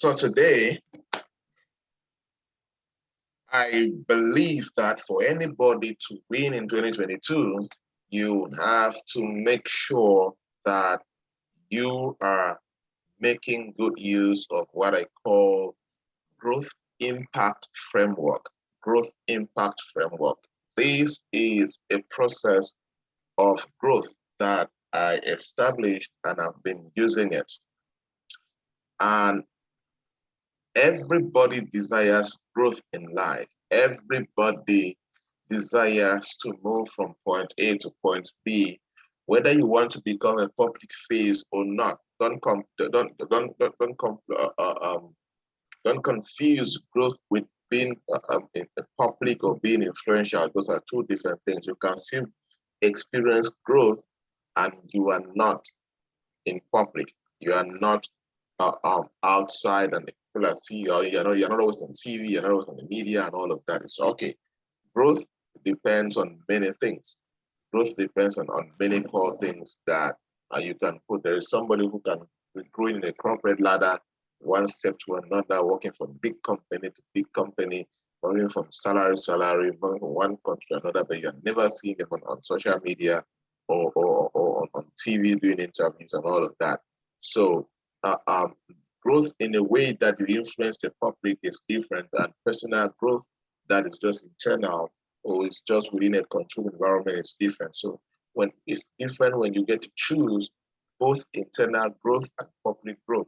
So today, I believe that for anybody to win in 2022, you have to make sure that you are making good use of what I call growth impact framework. Growth impact framework. This is a process of growth that I established and I've been using it. And everybody desires growth in life. Everybody desires to move from point A to point B. Whether you want to become a public face or not, don't confuse growth with being in public or being influential. Those are two different things. You can still experience growth and you are not in public. You are not outside and people are seeing you. You're not always on TV, you're not always on the media and all of that. It's okay. Growth depends on many things. Growth depends on many core things that you can put. There is somebody who can be growing in a corporate ladder, one step to another, working from big company to big company, moving from salary to salary, moving from one country to another, but you're never seeing them on social media or on TV doing interviews and all of that. So growth in a way that you influence the public is different than personal growth that is just internal or it's just within a controlled environment, it's different. So when it's different when you get to choose both internal growth and public growth.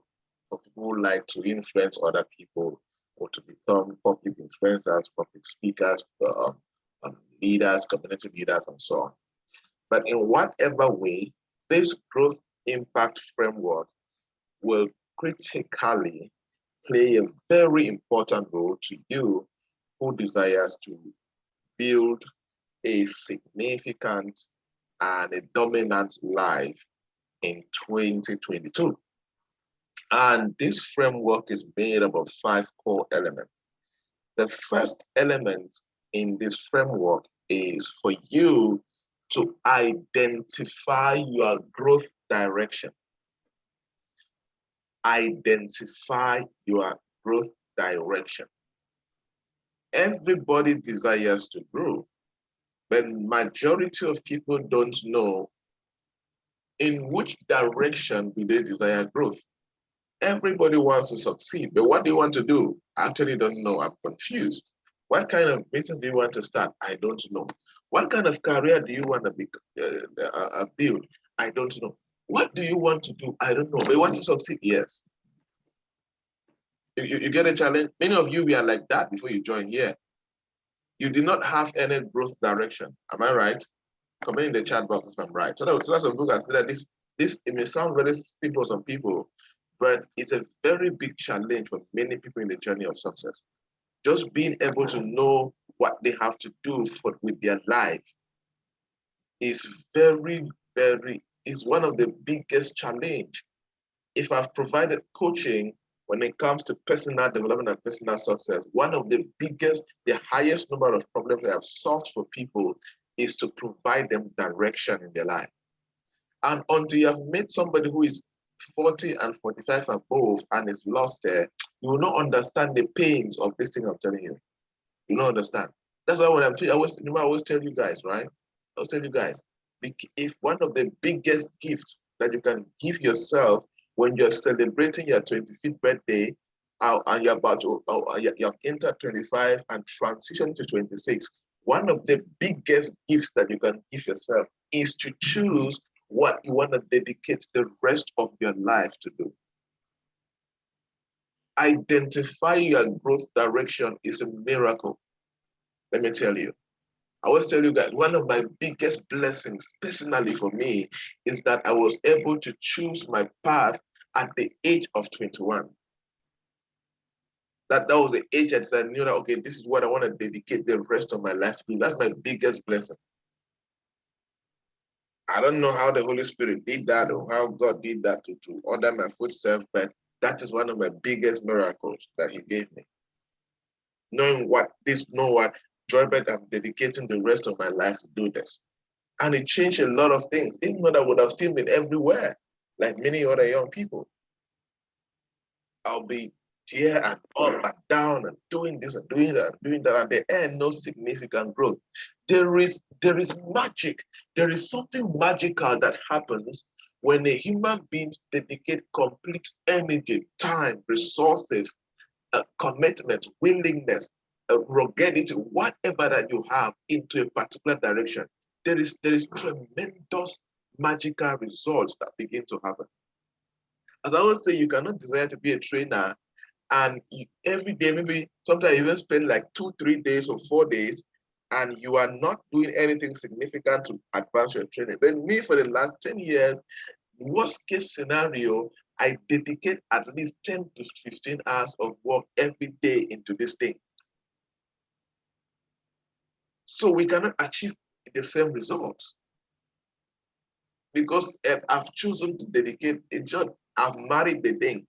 For people who like to influence other people or to become public influencers, public speakers, leaders, community leaders, and so on. But in whatever way, this growth impact framework will critically play a very important role to you who desires to build a significant and a dominant life in 2022. And this framework is made up of 5 core elements. The first element in this framework is for you to identify your growth direction. Identify your growth direction. Everybody desires to grow, but majority of people don't know in which direction do they desire growth. Everybody wants to succeed, but what do you want to do? I actually don't know. I'm confused. What kind of business do you want to start? I don't know. What kind of career do you want to build? I don't know. What do you want to do? I don't know. But you want to succeed? Yes. You get a challenge. Many of you were like that before you joined here. You did not have any growth direction. Am I right? Comment in the chat box if I'm right. So that's some book I said that this it may sound very simple to some people, but it's a very big challenge for many people in the journey of success. Just being able to know what they have to do with their life is is one of the biggest challenge. If I've provided coaching when it comes to personal development and personal success, one of the highest number of problems I have solved for people is to provide them direction in their life. And until you have met somebody who is 40 and 45 above and is lost there, you will not understand the pains of this thing I'm telling you. You don't understand. That's why when I always tell you guys, right? I always tell you guys, if one of the biggest gifts that you can give yourself when you're celebrating your 25th birthday and you're about to, you've entered 25 and transition to 26, one of the biggest gifts that you can give yourself is to choose what you want to dedicate the rest of your life to do. Identify your growth direction is a miracle. Let me tell you. I always tell you guys, one of my biggest blessings personally for me is that I was able to choose my path at the age of 21. That was the age that I knew that, okay, this is what I want to dedicate the rest of my life to do. That's my biggest blessing. I don't know how the Holy Spirit did that or how God did that to order my footsteps, but that is one of my biggest miracles that He gave me. Knowing what Joybert, I'm dedicating the rest of my life to do this. And it changed a lot of things. Even though I would have still been everywhere, like many other young people. I'll be here and up and down and doing this and doing that and doing that, and they earn no significant growth. There is magic. There is something magical that happens when a human being dedicate complete energy, time, resources, commitment, willingness, ruggedity, whatever that you have into a particular direction. There is tremendous magical results that begin to happen. As I always say, you cannot desire to be a trainer and every day, maybe sometimes you even spend like 2 3 days or 4 days, and you are not doing anything significant to advance your training. But me, for the last 10 years, worst case scenario, I dedicate at least 10 to 15 hours of work every day into this thing. So we cannot achieve the same results because I've chosen to dedicate a job. I've married the thing.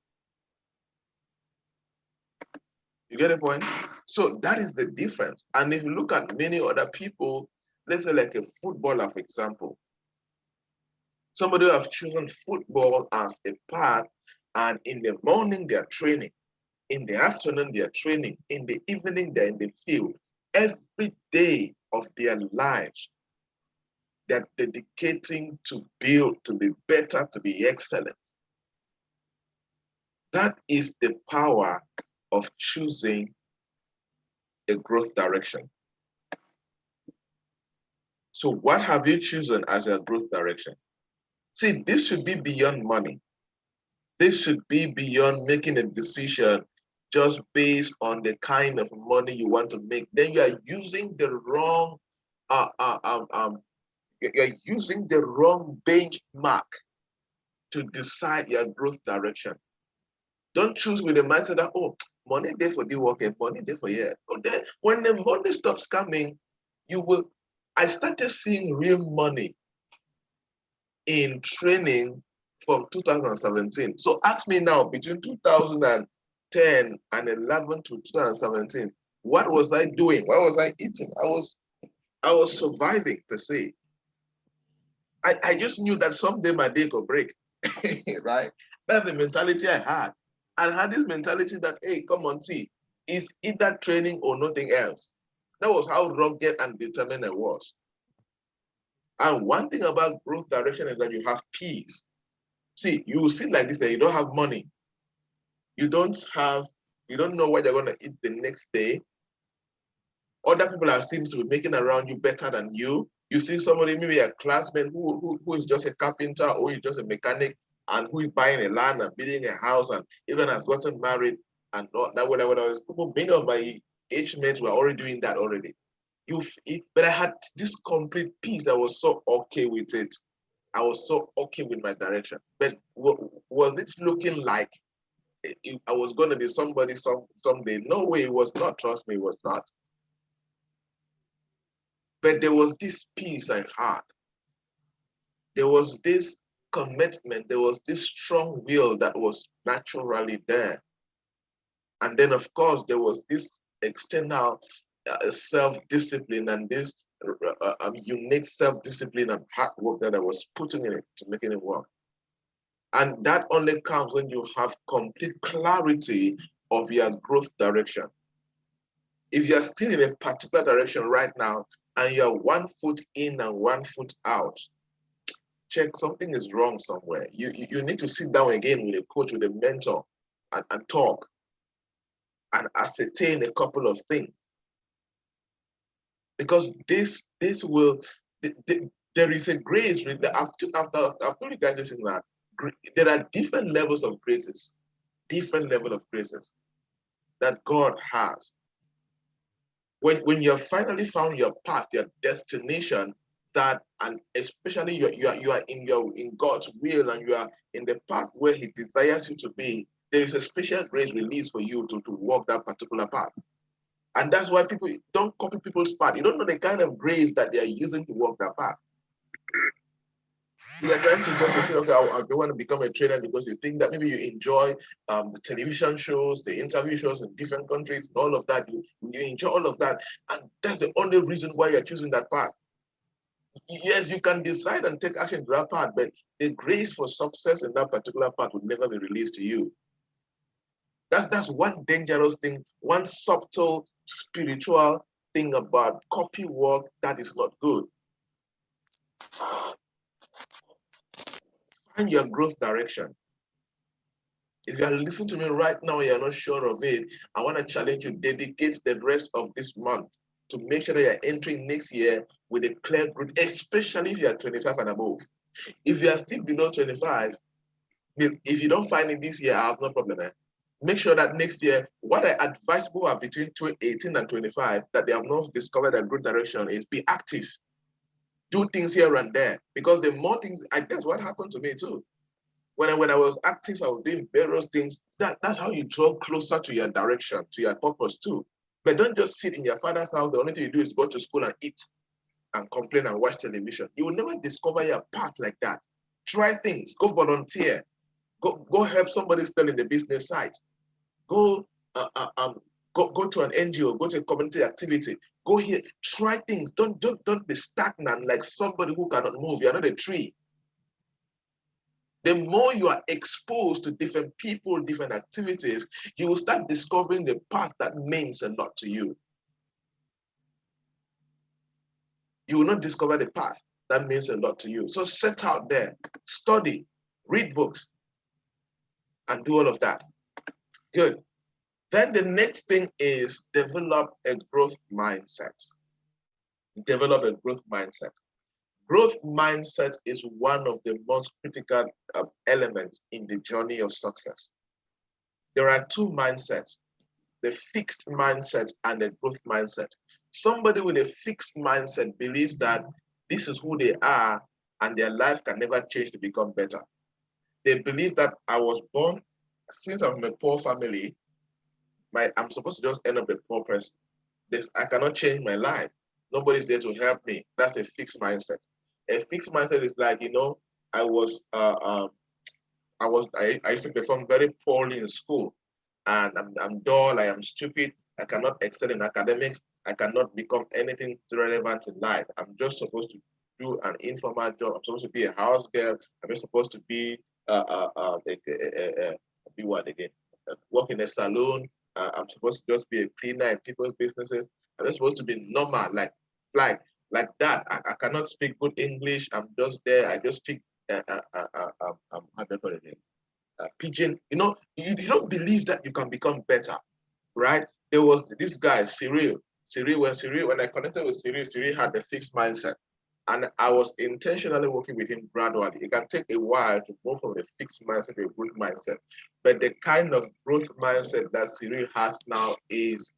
You get the point? So that is the difference. And if you look at many other people, let's say like a footballer, for example, somebody who have chosen football as a path, and in the morning they are training, in the afternoon they are training, in the evening they're in the field. Every day of their lives, they're dedicating to build, to be better, to be excellent. That is the power of choosing a growth direction. So what have you chosen as your growth direction? See, this should be beyond money. This should be beyond making a decision just based on the kind of money you want to make. Then you are using the wrong, you're using the wrong benchmark to decide your growth direction. Don't choose with the mindset that, oh, money there for the work and money there for years. But then when the money stops coming, you will. I started seeing real money in training from 2017. So ask me now, between 2010 and 11 to 2017, what was I doing? What was I eating? I was surviving per se. I just knew that someday my day could break, right? That's the mentality I had. I had this mentality that, hey, come on, see, it's either training or nothing else. That was how rugged and determined I was. And one thing about growth direction is that you have peace. See, you will sit like this and you don't have money. You don't know what you're going to eat the next day. Other people are seems to be making around you better than you. You see somebody, maybe a classmate who is just a carpenter or is just a mechanic and who is buying a land and building a house and even has gotten married and not that whatever. People, many of my age mates were already doing that already. But I had this complete peace. I was so okay with it. I was so okay with my direction. But was it looking like I was going to be somebody someday? No way, it was not. Trust me, it was not. But there was this peace I had. There was this commitment. There was this strong will that was naturally there. And then, of course, there was this external self-discipline and this unique self-discipline and hard work that I was putting in it to making it work. And that only comes when you have complete clarity of your growth direction. If you're still in a particular direction right now and you're 1 foot in and 1 foot out, check something is wrong somewhere. You need to sit down again with a coach, with a mentor, and talk and ascertain a couple of things. Because this will, there is a grace. I've told you guys this in that. There are different levels of graces, that God has. When you have finally found your path, your destination, that and especially you are in God's will and you are in the path where He desires you to be, there is a special grace release for you to walk that particular path. And that's why people don't copy people's path. You don't know the kind of grace that they are using to walk that path. You are trying to just say, okay, I don't want to become a trainer because you think that maybe you enjoy the television shows, the interview shows in different countries, and all of that. You enjoy all of that. And that's the only reason why you're choosing that path. Yes, you can decide and take action to that path, but the grace for success in that particular path would never be released to you. That's one dangerous thing, one subtle spiritual thing about copy work that is not good. Find your growth direction. If you are listening to me right now, you're not sure of it, I want to challenge you, dedicate the rest of this month to make sure that you're entering next year with a clear growth, especially if you are 25 and above. If you are still below 25, if you don't find it this year, I have no problem. Make sure that next year, what I advise people are between 18 and 25 that they have not discovered a good direction is be active. Do things here and there. Because the more things, that's what happened to me too. When I was active, I was doing various things. That's how you draw closer to your direction, to your purpose too. But don't just sit in your father's house. The only thing you do is go to school and eat and complain and watch television. You will never discover your path like that. Try things. Go volunteer. Go help somebody sell in the business side. Go go to an NGO. Go to a community activity. Go here. Try things. Don't be stagnant like somebody who cannot move. You're not a tree. The more you are exposed to different people, different activities, you will start discovering the path that means a lot to you. You will not discover the path that means a lot to you. So set out there, study, read books, and do all of that. Good. Then the next thing is develop a growth mindset. Develop a growth mindset. Growth mindset is one of the most critical elements in the journey of success. There are two mindsets, the fixed mindset and the growth mindset. Somebody with a fixed mindset believes that this is who they are and their life can never change to become better. They believe that I was born, since I'm from a poor family, I'm supposed to just end up a poor person. I cannot change my life. Nobody's there to help me. That's a fixed mindset. A fixed mindset is like, I used to perform very poorly in school, and I'm dull, I am stupid, I cannot excel in academics, I cannot become anything relevant in life. I'm just supposed to do an informal job. I'm supposed to be a house girl. I'm just supposed to be be what again? Work in a salon. I'm supposed to just be a cleaner in people's businesses. I'm just supposed to be normal, like that. I cannot speak good English. I'm just there. I just speak how do I call it again? Pigeon. You don't believe that you can become better, right? There was this guy, Cyril. When I connected with Cyril had a fixed mindset. And I was intentionally working with him gradually. It can take a while to go from a fixed mindset to a growth mindset. But the kind of growth mindset that Cyril has now is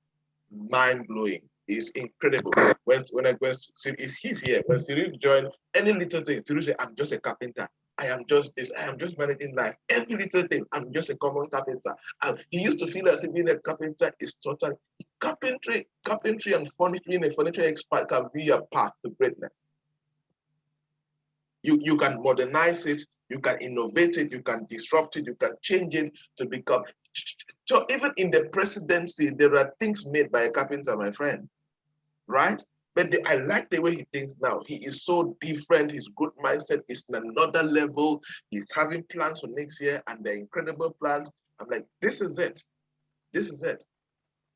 mind-blowing. It's incredible. He's here. When Cyril joined, any little thing, Cyril said, I'm just a carpenter. I am just this. I am just managing life. Every little thing, I'm just a common carpenter. He used to feel as if being a carpenter is total. Carpentry and furniture, being a furniture expert can be your path to greatness. You can modernize it, you can innovate it, you can disrupt it, you can change it to become. So even in the presidency, there are things made by a carpenter, my friend, right? But I like the way he thinks now. He is so different. His good mindset is in another level. He's having plans for next year, and they're incredible plans. I'm like, this is it. This is it,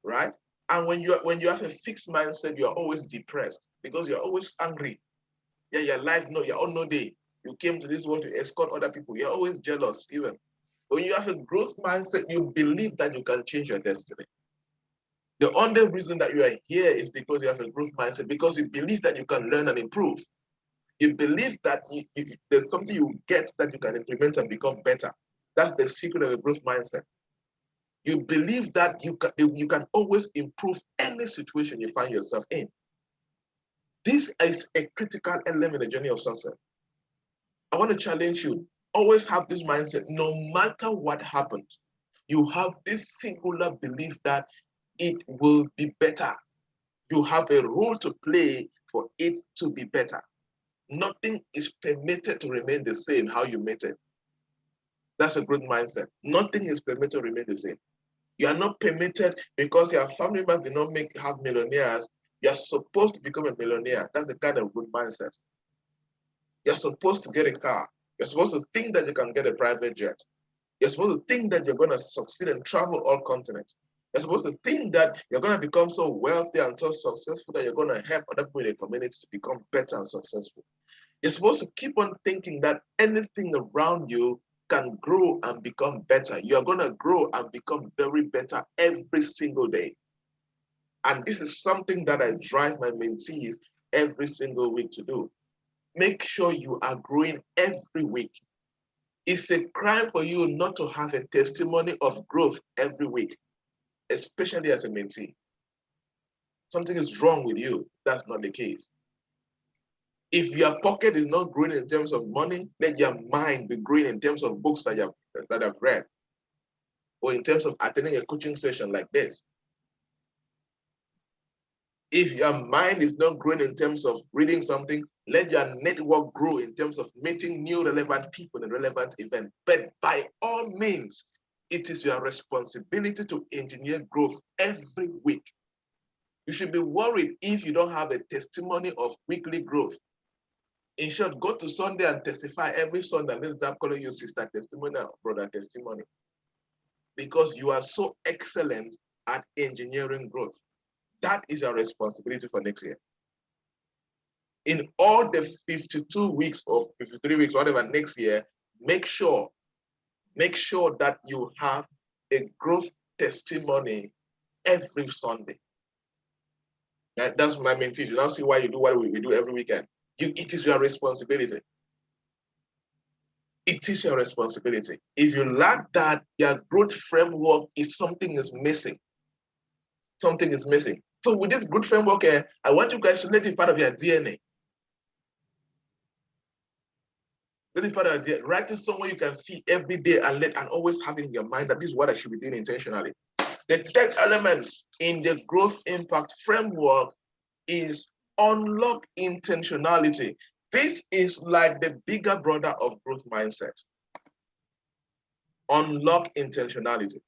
right? And when you have a fixed mindset, you're always depressed because you're always angry. Yeah, your life, no, you're on no day. You came to this world to escort other people. You're always jealous, even. When you have a growth mindset, you believe that you can change your destiny. The only reason that you are here is because you have a growth mindset, because you believe that you can learn and improve. You believe that there's something you get that you can implement and become better. That's the secret of a growth mindset. You believe that you can always improve any situation you find yourself in. This is a critical element in the journey of success. I want to challenge you. Always have this mindset, no matter what happens, you have this singular belief that it will be better. You have a role to play for it to be better. Nothing is permitted to remain the same how you made it. That's a good mindset. Nothing is permitted to remain the same. You are not permitted because your family members did not have millionaires. You are supposed to become a millionaire. That's the kind of good mindset. You're supposed to get a car. You're supposed to think that you can get a private jet. You're supposed to think that you're going to succeed and travel all continents. You're supposed to think that you're going to become so wealthy and so successful that you're going to help other people in the community to become better and successful. You're supposed to keep on thinking that anything around you can grow and become better. You're going to grow and become very better every single day. And this is something that I drive my mentees every single week to do. Make sure you are growing every week. It's a crime for you not to have a testimony of growth every week, especially as a mentee. Something is wrong with you. That's not the case. If your pocket is not growing in terms of money, let your mind be growing in terms of books that I've read, or in terms of attending a coaching session like this. If your mind is not growing in terms of reading something, let your network grow in terms of meeting new relevant people in relevant events. But by all means, it is your responsibility to engineer growth every week. You should be worried if you don't have a testimony of weekly growth. In short, go to Sunday and testify every Sunday. Let's start calling you sister testimony or brother testimony. Because you are so excellent at engineering growth. That is your responsibility for next year. In all the 52 weeks or 53 weeks, whatever, next year, make sure that you have a growth testimony every Sunday. That's my main teaching. You now see why you do what we do every weekend. It is your responsibility. It is your responsibility. If you lack that, your growth framework is something is missing. Something is missing. So with this growth framework, I want you guys to let it part of your DNA. Let it part of your DNA. Write it somewhere you can see every day and always have it in your mind that this is what I should be doing intentionally. The third element in the growth impact framework is unlock intentionality. This is like the bigger brother of growth mindset. Unlock intentionality.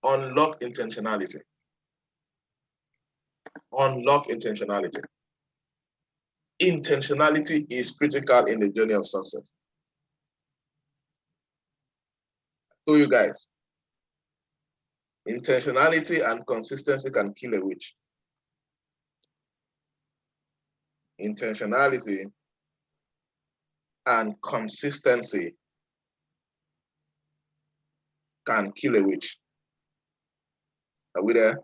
Unlock intentionality. Unlock intentionality. Intentionality is critical in the journey of success. So you guys, intentionality and consistency can kill a witch. Intentionality and consistency can kill a witch. Are we there?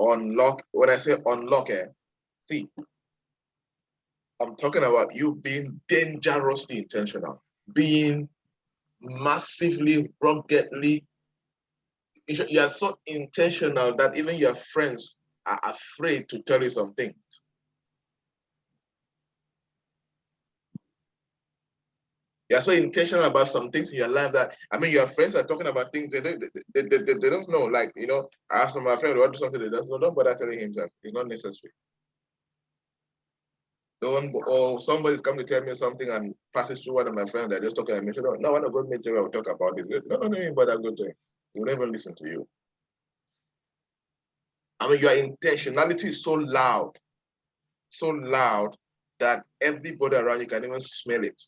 Unlock, when I say unlock, see, I'm talking about you being dangerously intentional, being massively, ruggedly, you are so intentional that even your friends are afraid to tell you some things. You're so intentional about some things in your life that, I mean, your friends are talking about things they don't know. Like, you know, I asked my friend to do something they don't know, don't bother telling himself. It's not necessary. Don't, or somebody's come to tell me something and passes through one of my friends, they're just talking and me. No, when I go meet you, I'll talk about it. No, but I'm going to. He will never listen to you. I mean, your intentionality is so loud that everybody around you can even smell it.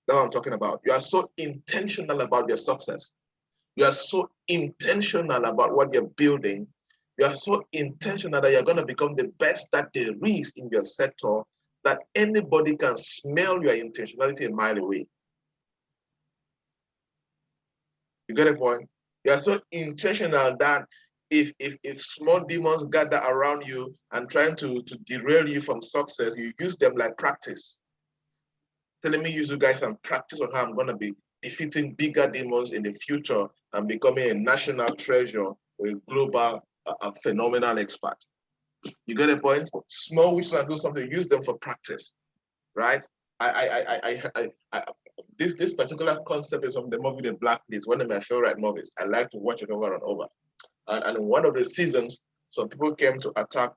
That's what I'm talking about. You are so intentional about your success. You are so intentional about what you're building. You are so intentional that you're going to become the best that there is in your sector, that anybody can smell your intentionality a mile away. You get a point? You are so intentional that if small demons gather around you and trying to derail you from success, you use them like practice. So let me use you guys and practice on how I'm going to be defeating bigger demons in the future and becoming a national treasure or a global phenomenal expert. You get a point? Small witches and do something, use them for practice, right? This particular concept is from the movie The Blacklist, one of my favorite movies. I like to watch it over and over. And in one of the seasons, some people came to attack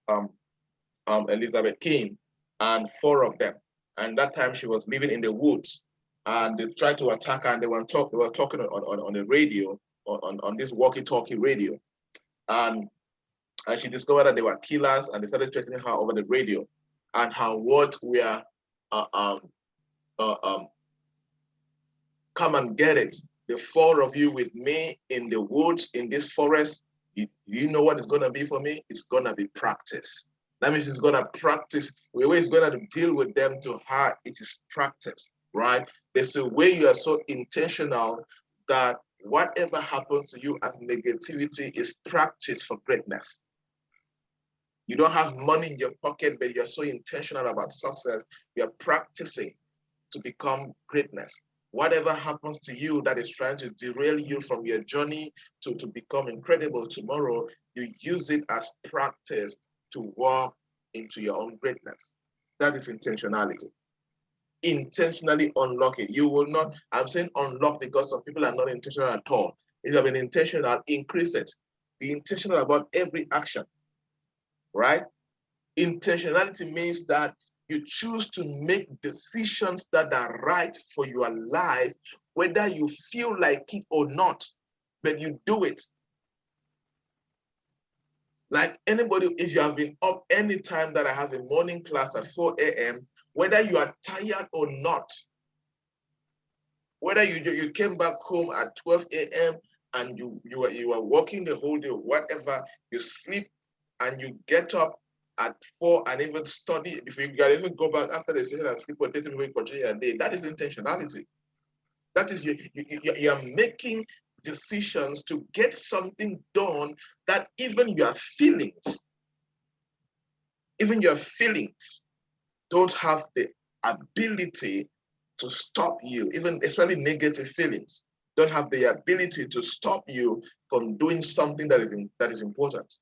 Elizabeth King, and 4 of them. And that time she was living in the woods, and they tried to attack her, and they were talking on the radio, on this walkie-talkie radio, and she discovered that they were killers, and they started threatening her over the radio, and her words were Come and get it. The four of you with me in the woods, in this forest, you know what it's going to be for me? It's going to be practice. That means it's going to practice. The way it's going to deal with them to her, it is practice, right? There's a way you are so intentional that whatever happens to you as negativity is practice for greatness. You don't have money in your pocket, but you're so intentional about success. You're practicing to become greatness. Whatever happens to you that is trying to derail you from your journey to become incredible tomorrow, you use it as practice to walk into your own greatness. That is intentionality. Intentionally unlock it. You will not, I'm saying unlock because some people are not intentional at all. If you have been intentional, increase it. Be intentional about every action, right? Intentionality means that you choose to make decisions that are right for your life, whether you feel like it or not, but you do it. Like anybody, if you have been up any time that I have a morning class at 4 a.m., whether you are tired or not, whether you came back home at 12 a.m. and you were working the whole day, whatever, you sleep and you get up at 4 and even study, if you can even go back after the session and sleep for 30 minutes, continue your day, that is intentionality. That is, you're making decisions to get something done that even your feelings don't have the ability to stop you, even especially negative feelings, don't have the ability to stop you from doing something that is important.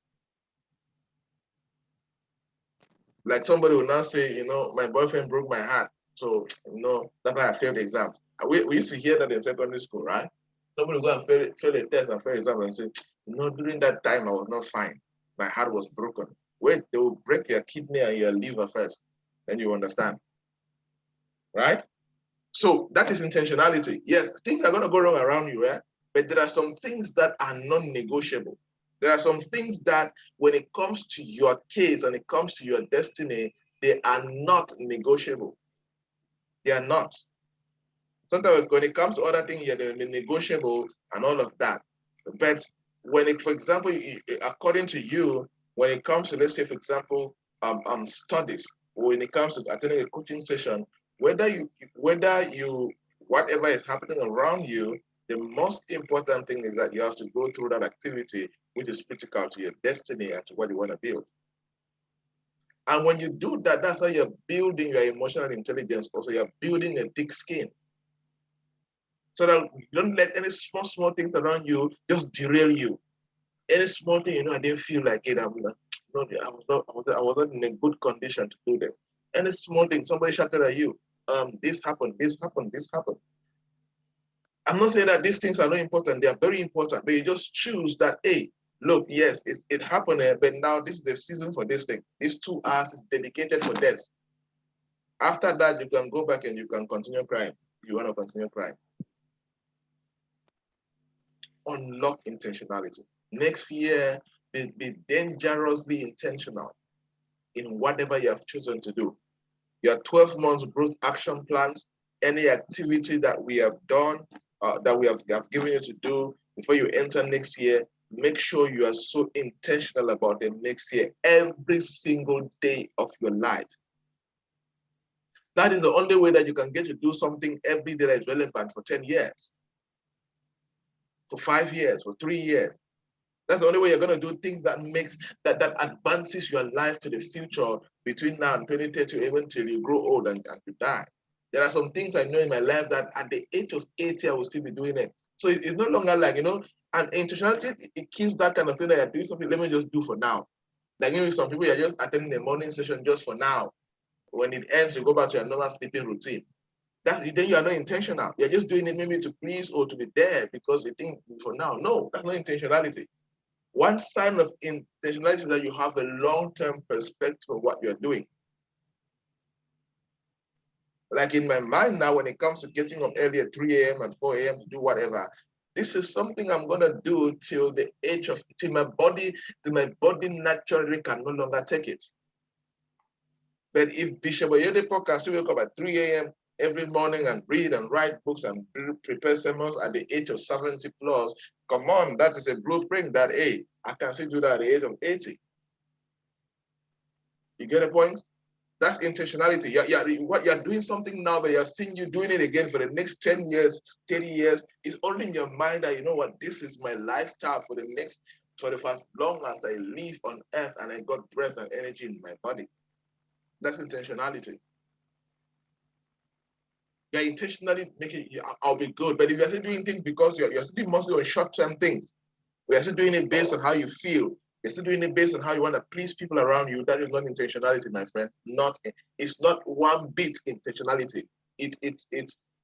Like somebody will now say, you know, my boyfriend broke my heart, so you know that's why I failed the exam. We used to hear that in secondary school, right? Somebody will go and fail a test and fail the exam and say, you know, during that time I was not fine. My heart was broken. Wait, they will break your kidney and your liver first, then you understand, right? So that is intentionality. Yes, things are going to go wrong around you, right? But there are some things that are non-negotiable. There are some things that when it comes to your case and it comes to your destiny, they are not negotiable. They are not. Sometimes when it comes to other things, yeah, they're negotiable and all of that. But when it, for example, according to you, when it comes to, let's say, for example, studies, when it comes to attending a coaching session, whether you, whatever is happening around you, the most important thing is that you have to go through that activity, which is critical to your destiny and to what you want to build. And when you do that, that's how you're building your emotional intelligence. Also, you're building a thick skin. So that you don't let any small things around you just derail you. Any small thing, you know, I didn't feel like it. I was not in a good condition to do this. Any small thing, somebody shouted at you, this happened, this happened, this happened. I'm not saying that these things are not important. They are very important, but you just choose that, hey, look, yes, it happened, but now this is the season for this thing. These 2 hours is dedicated for this. After that, you can go back and you can continue crying. You want to continue crying. Unlock intentionality. Next year, be dangerously intentional in whatever you have chosen to do. Your 12 months growth action plans, any activity that we have done, that we have given you to do before you enter next year, make sure you are so intentional about them next year, every single day of your life. That is the only way that you can get to do something every day that is relevant for 10 years, for 5 years, for 3 years. That's the only way you're going to do things that that advances your life to the future between now and 2030, even till you grow old and you die. There are some things I know in my life that at the age of 80, I will still be doing it. So it's no longer like, you know, and intentionality, it keeps that kind of thing that you're doing something, let me just do for now. Like, you know, some people are just attending the morning session just for now. When it ends, you go back to your normal sleeping routine. Then you are not intentional. You're just doing it maybe to please or to be there because you think for now. No, that's not intentionality. One sign of intentionality is that you have a long-term perspective of what you're doing. Like in my mind now, when it comes to getting up early at 3 a.m. and 4 a.m. to do whatever, this is something I'm gonna do till the age of, till my body naturally can no longer take it. But if Bishop Oyede podcast, you wake up at 3 a.m., every morning and read and write books and prepare sermons at the age of 70 plus. Come on, that is a blueprint that, hey, I can still do that at the age of 80. You get a point? That's intentionality. You're doing something now, but you're seeing you doing it again for the next 10 years, 30 years. It's only in your mind that, you know what, this is my lifestyle for the next, for as long as I live on earth and I got breath and energy in my body. That's intentionality. You're intentionally making, I'll be good. But if you're still doing things because you're still mostly on short-term things, we're still doing it based on how you feel. You're still doing it based on how you want to please people around you. That is not intentionality, my friend. It's not one bit intentionality. It's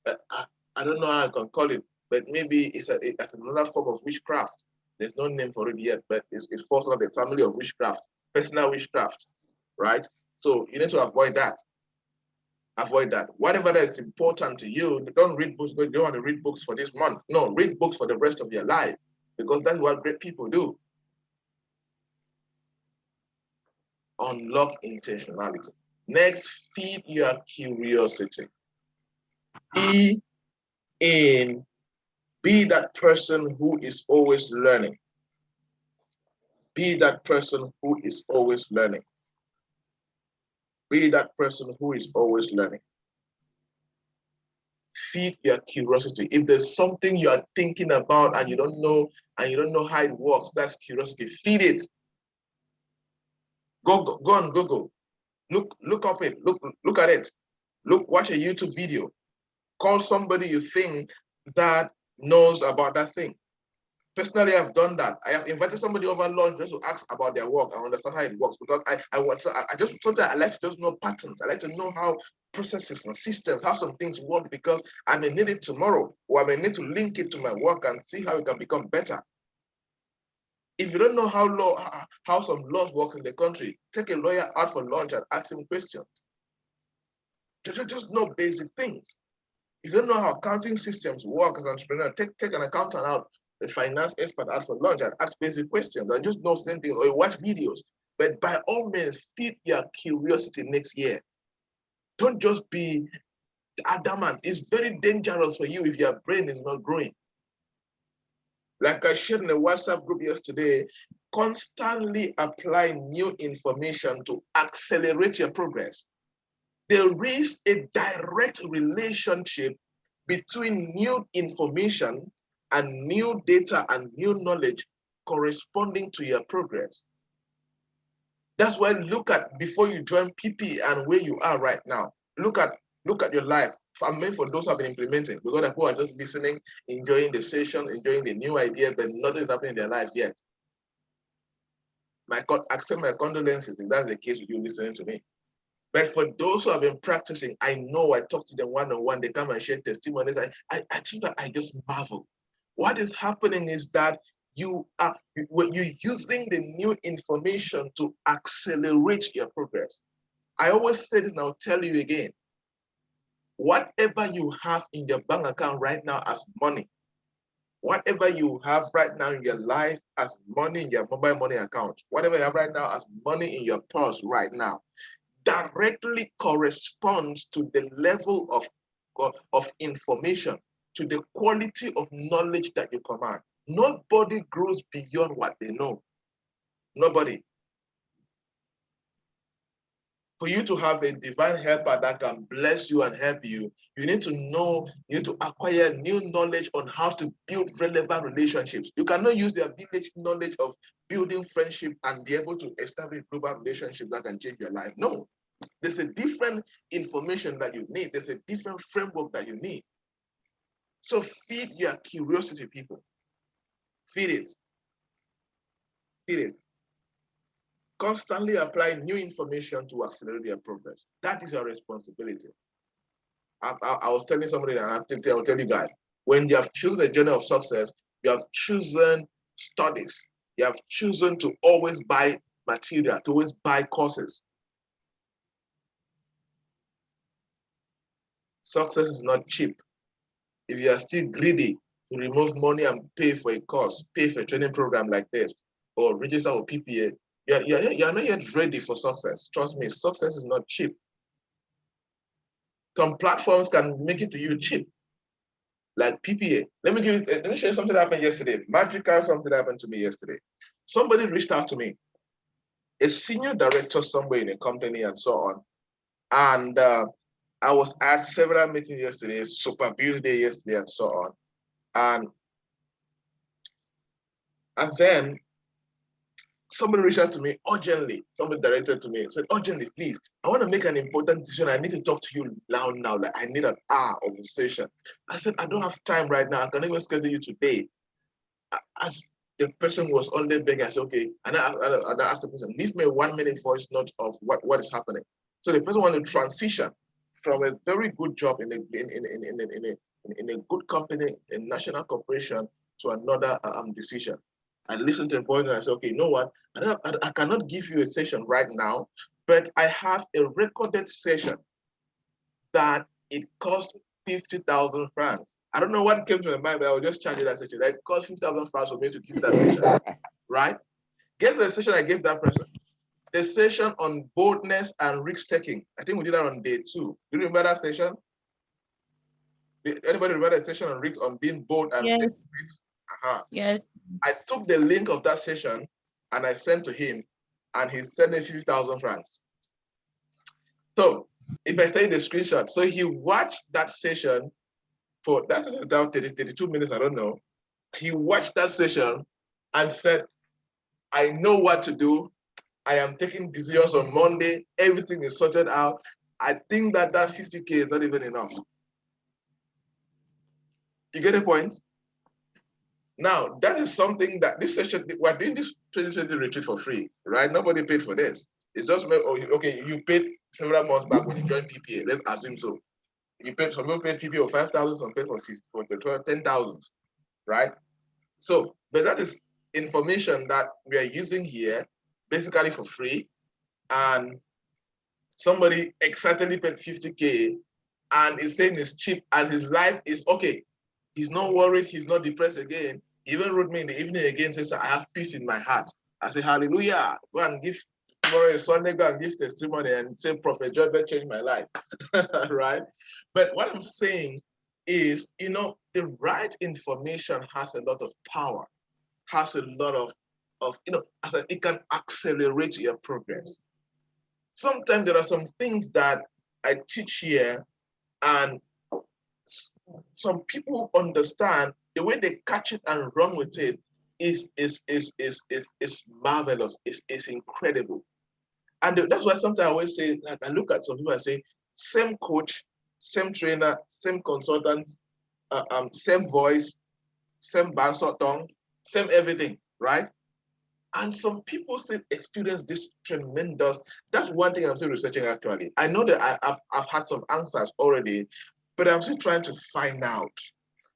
I don't know how I can call it, but maybe it's another form of witchcraft. There's no name for it yet, but it falls under the family of witchcraft, personal witchcraft, right? So you need to avoid that. Avoid that. Whatever that is important to you, don't read books. You don't want to read books for this month. No, read books for the rest of your life, because that's what great people do. Unlock intentionality. Next, feed your curiosity. Be that person who is always learning. Be that person who is always learning. Be that person who is always learning. Feed your curiosity. If there's something you are thinking about and you don't know how it works, that's curiosity. Feed it. Go on Google. Look up it. Look at it. Watch a YouTube video. Call somebody you think that knows about that thing. Personally, I've done that. I have invited somebody over lunch just to ask about their work and understand how it works, because I just sometimes I like to just know patterns. I like to know how processes and systems, how some things work, because I may need it tomorrow, or I may need to link it to my work and see how it can become better. If you don't know how some laws work in the country, take a lawyer out for lunch and ask him questions. Just know basic things. If you don't know how accounting systems work as an entrepreneur, take an accountant out, a finance expert out for lunch and ask basic questions, and just know something, or watch videos. But by all means, feed your curiosity next year. Don't just be adamant. It's very dangerous for you if your brain is not growing. Like I shared in a WhatsApp group yesterday, constantly apply new information to accelerate your progress. There is a direct relationship between new information and new data and new knowledge corresponding to your progress. That's why look at, before you join PP and where you are right now, look at your life. I mean, for those who have been implementing, because people are just listening, enjoying the sessions, enjoying the new ideas, but nothing is happening in their lives yet. Accept my condolences if that's the case with you listening to me. But for those who have been practicing, I know I talk to them one-on-one, they come and share testimonies. I just marvel. What is happening is that you're using the new information to accelerate your progress. I always say this and I'll tell you again. Whatever you have in your bank account right now as money, whatever you have right now in your life as money in your mobile money account, whatever you have right now as money in your purse right now, directly corresponds to the level of information, to the quality of knowledge that you command. Nobody grows beyond what they know. Nobody. For you to have a divine helper that can bless you and help you, you need to know, you need to acquire new knowledge on how to build relevant relationships. You cannot use their village knowledge of building friendship and be able to establish global relationships that can change your life. No. There's a different information that you need. There's a different framework that you need. So feed your curiosity, people. Feed it. Feed it. Constantly apply new information to accelerate your progress. That is your responsibility. I was telling somebody, and I'll tell you guys, when you have chosen a journey of success, you have chosen studies. You have chosen to always buy material, to always buy courses. Success is not cheap. If you are still greedy to remove money and pay for a course, pay for a training program like this, or register with PPA, you're not yet ready for success. Trust me, success is not cheap. Some platforms can make it to you cheap, like PPA. Let me show you something that happened yesterday. Magical something that happened to me yesterday. Somebody reached out to me, a senior director somewhere in a company and so on. And I was at several meetings yesterday, super build day yesterday and so on. And then somebody reached out to me urgently. Somebody directed to me and said, urgently, please, I want to make an important decision. I need to talk to you now. Like I need an hour of the session. I said, I don't have time right now. I can even schedule you today. As the person was only begging, I said, okay. And I asked the person, leave me a 1 minute voice note of what is happening. So the person wanted to transition from a very good job in a good company, a national corporation, to another decision. I listened to the point and I said, okay, you know what? I cannot give you a session right now, but I have a recorded session that it cost 50,000 francs. I don't know what came to my mind, but I was just charging that session. It cost 50,000 francs for me to give that session, right? Guess the session I gave that person? The session on boldness and risk taking. I think we did that on day 2. Do you remember that session? Anybody remember the session on risk, on being bold and taking risks? Yes. I took the link of that session and I sent to him, and he sent me 50,000 francs. So if I say the screenshot, so he watched that session for that's about 32 minutes, I don't know. He watched that session and said, I know what to do. I am taking decisions on Monday. Everything is sorted out. I think that 50K is not even enough. You get the point? Now, that is something that this session, we're doing this 2020 retreat for free, right? Nobody paid for this. It's just, okay, you paid several months back when you joined PPA. Let's assume so. You paid, some people paid PPA of 5,000, some paid for 10,000, right? So, but that is information that we are using here basically for free. And somebody excitedly paid 50K and is saying it's cheap and his life is okay. He's not worried, he's not depressed again. He even wrote me in the evening again, says, I have peace in my heart. I say, hallelujah. Go and give, tomorrow is Sunday, go and give testimony and say, Prophet Joybert changed my life, right? But what I'm saying is, the right information has a lot of power, has a lot of it can accelerate your progress. Sometimes there are some things that I teach here, and some people understand the way they catch it and run with it is marvelous, is incredible. And that's why sometimes I always say, like, I look at some people and say, same coach, same trainer, same consultant, same voice, same bouncer tongue, same everything, right? And some people still experience this tremendous. That's one thing I'm still researching actually. I know that I've had some answers already, but I'm still trying to find out.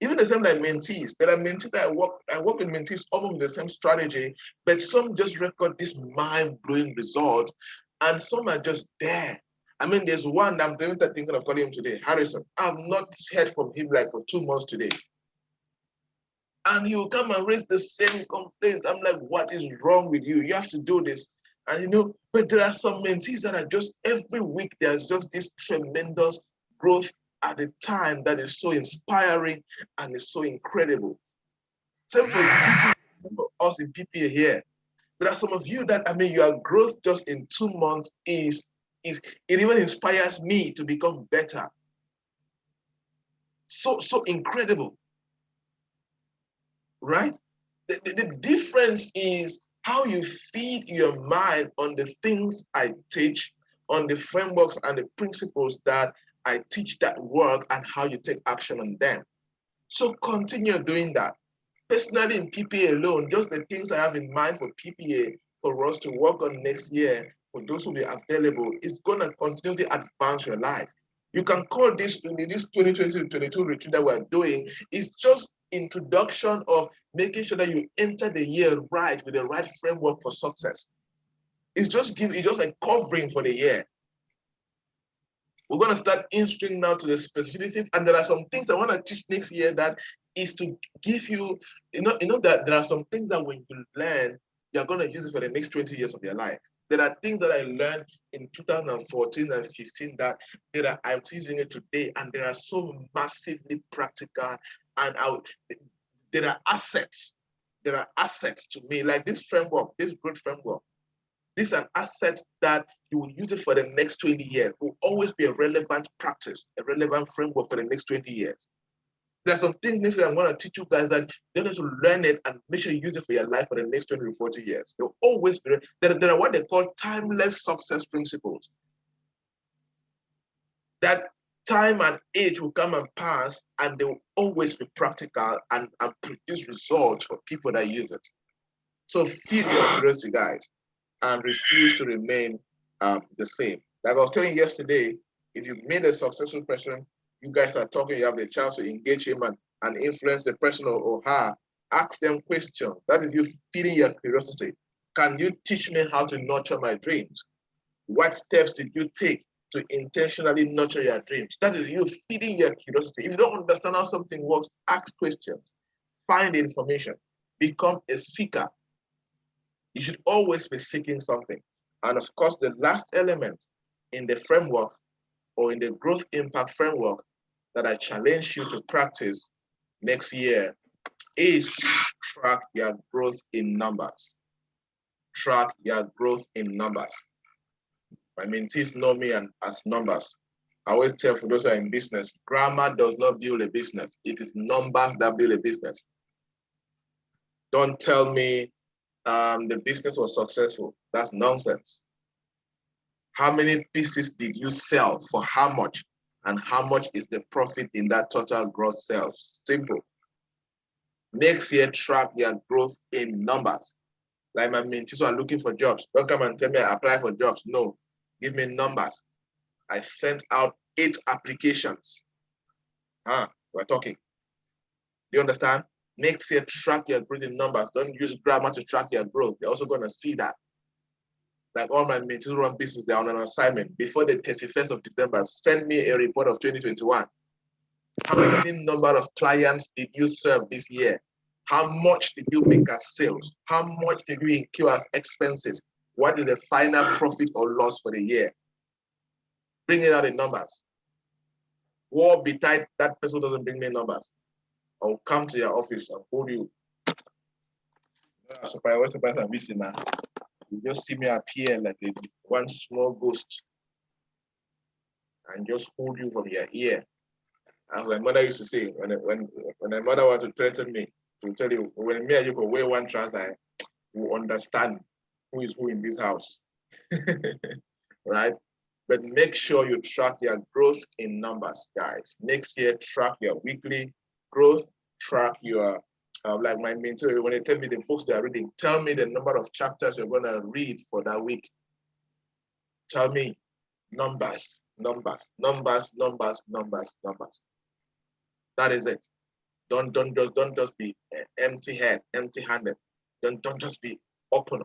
Even the same like mentees. There are mentees that I work with mentees almost with the same strategy, but some just record this mind-blowing result, and some are just there. I mean, there's one that I'm thinking of calling him today, Harrison. I've not heard from him like for 2 months today. And he will come and raise the same complaints. I'm like, what is wrong with you? You have to do this. And but there are some mentees that are just every week, there's just this tremendous growth at a time that is so inspiring and is so incredible. Same for us in PPA here. There are some of you that, your growth just in 2 months it even inspires me to become better. So incredible. Right? The difference is how you feed your mind on the things I teach, on the frameworks and the principles that I teach that work, and how you take action on them. So continue doing that. Personally, in PPA alone, just the things I have in mind for PPA for us to work on next year, for those who will be available, is going to continually advance your life. You can call this 2020-22 retreat that we're doing is just introduction of making sure that you enter the year right with the right framework for success. It's just a covering for the year. We're going to start in-string now to the specificities, and there are some things I want to teach next year that is to give you, that there are some things that when you learn, you're going to use it for the next 20 years of your life. There are things that I learned in 2014 and 15 that I'm using it today, and they are so massively practical. And there are assets. There are assets to me, like this framework, this growth framework. This is an asset that you will use it for the next 20 years. It will always be a relevant practice, a relevant framework for the next 20 years. There are some things that I'm going to teach you guys that you need to learn it and make sure you use it for your life for the next 20 to 40 years. They'll always be there are what they call timeless success principles. That time and age will come and pass, and they will always be practical and produce results for people that use it. So feed your curiosity, guys, and refuse to remain the same. Like I was telling you yesterday, if you made a successful person, you guys are talking, you have the chance to engage him and influence the person or her. Ask them questions. That is you feeding your curiosity. Can you teach me how to nurture my dreams? What steps did you take to intentionally nurture your dreams? That is you feeding your curiosity. If you don't understand how something works, ask questions. Find information. Become a seeker. You should always be seeking something. And of course, the last element in the framework or in the growth impact framework that I challenge you to practice next year is track your growth in numbers. Track your growth in numbers. My mentees know me as numbers. I always tell for those who are in business, grammar does not build a business. It is numbers that build a business. Don't tell me the business was successful. That's nonsense. How many pieces did you sell for how much? And how much is the profit in that total gross sales? Simple. Next year, track your growth in numbers. Like my mentees are looking for jobs. Don't come and tell me I apply for jobs. No, give me numbers. I sent out 8 applications. We're talking. Do you understand? Next year, track your growth in numbers. Don't use grammar to track your growth. They're also going to see that. Like all my mentees run business, they're on an assignment. Before the 31st of December, send me a report of 2021. How many number of clients did you serve this year? How much did you make as sales? How much did you incur as expenses? What is the final profit or loss for the year? Bring it out in numbers. War betide that person doesn't bring me numbers. I'll come to your office and hold you. Surprise I'm missing now. You just see me appear like one small ghost and just hold you from your ear. As my mother used to say, when my mother wanted to threaten me, she would tell you, when me and you go wear one trouser, you understand who is who in this house. Right? But make sure you track your growth in numbers, guys. Next year, track your weekly growth, track your, like my mentor, when they tell me the books they are reading, tell me the number of chapters you're going to read for that week. Tell me numbers, numbers, numbers, numbers, numbers, numbers. That is it. Don't just be empty-handed. Don't just be open,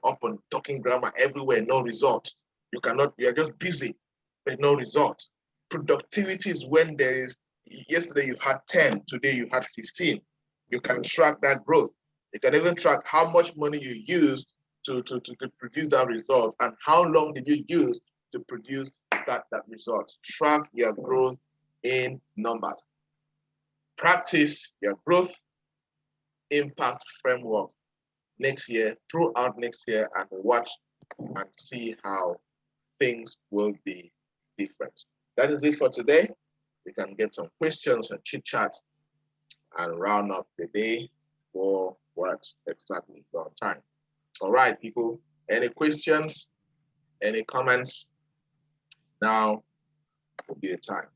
talking grammar everywhere, no result. You are just busy, but no result. Productivity is when there is, yesterday you had 10, today you had 15. You can track that growth. You can even track how much money you use to produce that result and how long did you use to produce that result. Track your growth in numbers. Practice your growth impact framework throughout next year, and watch and see how things will be different. That is it for today. We can get some questions and chit chat and round up the day for what exactly on time. All right, people. Any questions? Any comments? Now will be the time.